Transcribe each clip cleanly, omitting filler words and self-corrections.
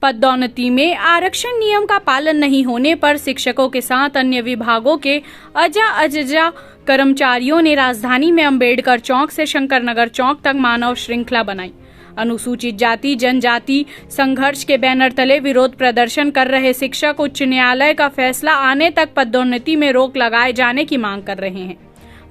पदोन्नति में आरक्षण नियम का पालन नहीं होने पर शिक्षकों के साथ अन्य विभागों के अजा कर्मचारियों ने राजधानी में अंबेडकर चौक से शंकरनगर चौक तक मानव श्रृंखला बनाई। अनुसूचित जाति जनजाति संघर्ष के बैनर तले विरोध प्रदर्शन कर रहे शिक्षक उच्च न्यायालय का फैसला आने तक पदोन्नति में रोक लगाए जाने की मांग कर रहे हैं।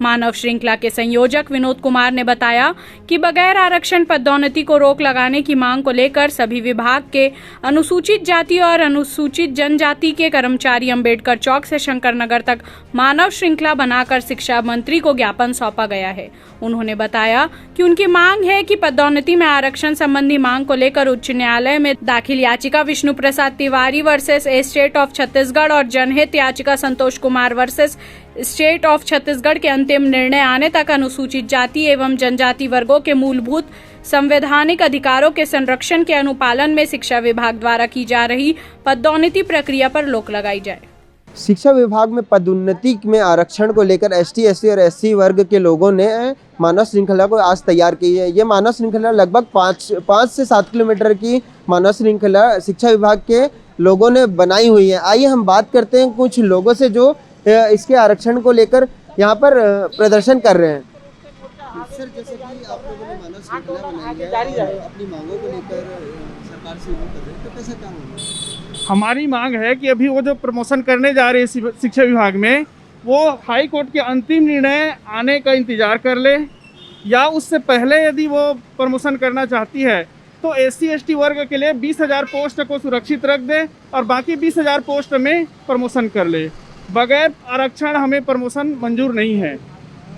मानव श्रृंखला के संयोजक विनोद कुमार ने बताया कि बगैर आरक्षण पदोन्नति को रोक लगाने की मांग को लेकर सभी विभाग के अनुसूचित जाति और अनुसूचित जनजाति के कर्मचारी अंबेडकर चौक से शंकरनगर तक मानव श्रृंखला बनाकर शिक्षा मंत्री को ज्ञापन सौंपा गया है। उन्होंने बताया कि उनकी मांग है कि पदोन्नति में आरक्षण संबंधी मांग को लेकर उच्च न्यायालय में दाखिल याचिका Vishnu Prasad Tiwari versus state of Chhattisgarh और जनहित याचिका Santosh Kumar versus state of Chhattisgarh के अंतिम निर्णय आने तक अनुसूचित जाति एवं जनजाति वर्गों के मूलभूत संवैधानिक अधिकारों के संरक्षण के अनुपालन में शिक्षा विभाग द्वारा की जा रही पदोन्नति प्रक्रिया पर रोक लगाई जाए। शिक्षा विभाग में पदोन्नति में आरक्षण को लेकर एसटी, एससी और एससी वर्ग के लोगों ने मानव श्रृंखला को आज तैयार की है। ये मानव श्रृंखला लगभग 5 से 7 किलोमीटर की मानव श्रृंखला शिक्षा विभाग के लोगों ने बनाई हुई है। आइए हम बात करते हैं कुछ लोगों से जो इसके आरक्षण को लेकर यहाँ पर प्रदर्शन कर रहे हैं। सर, जैसे कि आप लोगों ने मानव श्रृंखला बनाई है, अपनी मांगों को लेकर सरकार से विरोध कर रहे हैं, तो कैसा काम होगा? हमारी मांग है कि अभी वो जो प्रमोशन करने जा रहे हैं शिक्षा विभाग में, वो हाई कोर्ट के अंतिम निर्णय आने का इंतजार कर ले, या उससे पहले यदि वो प्रमोशन करना चाहती है तो एससी एसटी वर्ग के लिए 20,000 पोस्ट को सुरक्षित रख दे और बाकी 20,000 पोस्ट में प्रमोशन कर ले। बगैर आरक्षण हमें प्रमोशन मंजूर नहीं है,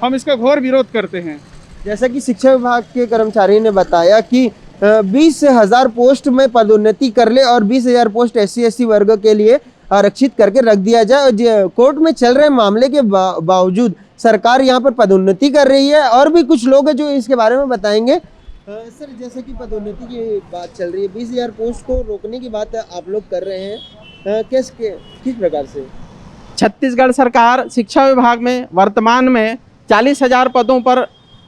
हम इसका घोर विरोध करते हैं। जैसा कि शिक्षा विभाग के कर्मचारी ने बताया कि 20,000 पोस्ट में पदोन्नति कर ले और 20,000 पोस्ट एससी एसटी वर्ग के लिए आरक्षित करके रख दिया जाए। कोर्ट में चल रहे मामले के बावजूद सरकार यहाँ पर पदोन्नति कर रही है। और भी कुछ लोग हैं जो इसके बारे में बताएंगे। सर, जैसे कि पदोन्नति की बात चल रही है, 20,000 पोस्ट को रोकने की बात आप लोग कर रहे हैं, किस प्रकार से? छत्तीसगढ़ सरकार शिक्षा विभाग में वर्तमान में 40,000 पदों पर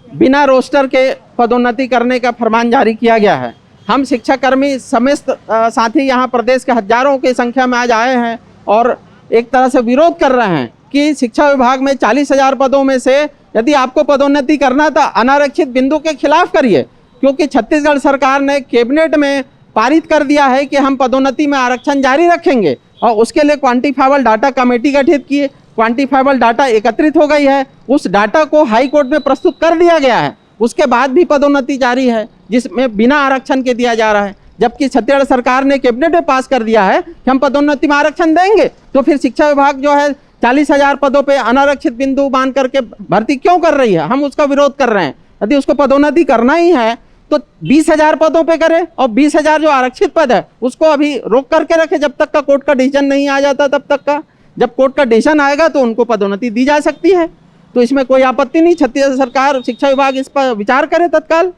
बिना रोस्टर के पदोन्नति करने का फरमान जारी किया गया है। हम शिक्षाकर्मी समस्त साथी यहाँ प्रदेश के हजारों की संख्या में आज आए हैं और एक तरह से विरोध कर रहे हैं कि शिक्षा विभाग में 40,000 पदों में से यदि आपको पदोन्नति करना था अनारक्षित बिंदु के खिलाफ करिए, क्योंकि छत्तीसगढ़ सरकार ने कैबिनेट में पारित कर दिया है कि हम पदोन्नति में आरक्षण जारी रखेंगे और उसके लिए क्वांटिफाइबल डाटा कमेटी गठित की। क्वांटिफाइबल डाटा एकत्रित हो गई है, उस डाटा को हाई कोर्ट में प्रस्तुत कर दिया गया है। उसके बाद भी पदोन्नति जारी है जिसमें बिना आरक्षण के दिया जा रहा है, जबकि छत्तीसगढ़ सरकार ने कैबिनेट में पास कर दिया है कि हम पदोन्नति में आरक्षण देंगे। तो फिर शिक्षा विभाग जो है 40,000 पदों पे अनारक्षित बिंदु मान करके भर्ती क्यों कर रही है? हम उसका विरोध कर रहे हैं। यदि उसको पदोन्नति करना ही है तो 20,000 पदों पे करे और 20,000 जो आरक्षित पद है उसको अभी रोक करके रखे जब तक का कोर्ट का डिसीजन नहीं आ जाता। तब तक का जब कोर्ट का डिसीजन आएगा तो उनको पदोन्नति दी जा सकती है, तो इसमें कोई आपत्ति नहीं। छत्तीसगढ़ सरकार शिक्षा विभाग इस पर विचार करे तत्काल,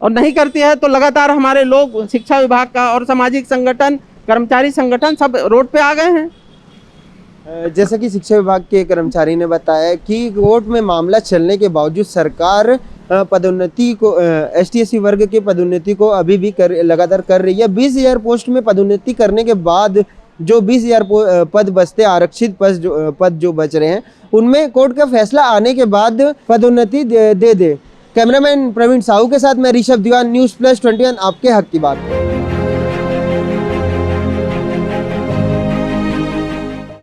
और नहीं करती है तो लगातार हमारे लोग शिक्षा विभाग का और सामाजिक संगठन, कर्मचारी संगठन सब रोड पे आ गए हैं। जैसा कि शिक्षा विभाग के कर्मचारी ने बताया कि कोर्ट में मामला चलने के बावजूद सरकार पदोन्नति को एसटी एससी वर्ग के पदोन्नति को अभी भी लगातार कर रही है। 20,000 पोस्ट में पदोन्नति करने के बाद जो 20,000 पद बचते, आरक्षित पद जो बच रहे हैं, उनमें कोर्ट का फैसला आने के बाद पदोन्नति दे दे। कैमरामैन प्रवीण साहू के साथ मैं ऋषभ दीवान, न्यूज़ प्लस 21, आपके हक की बात।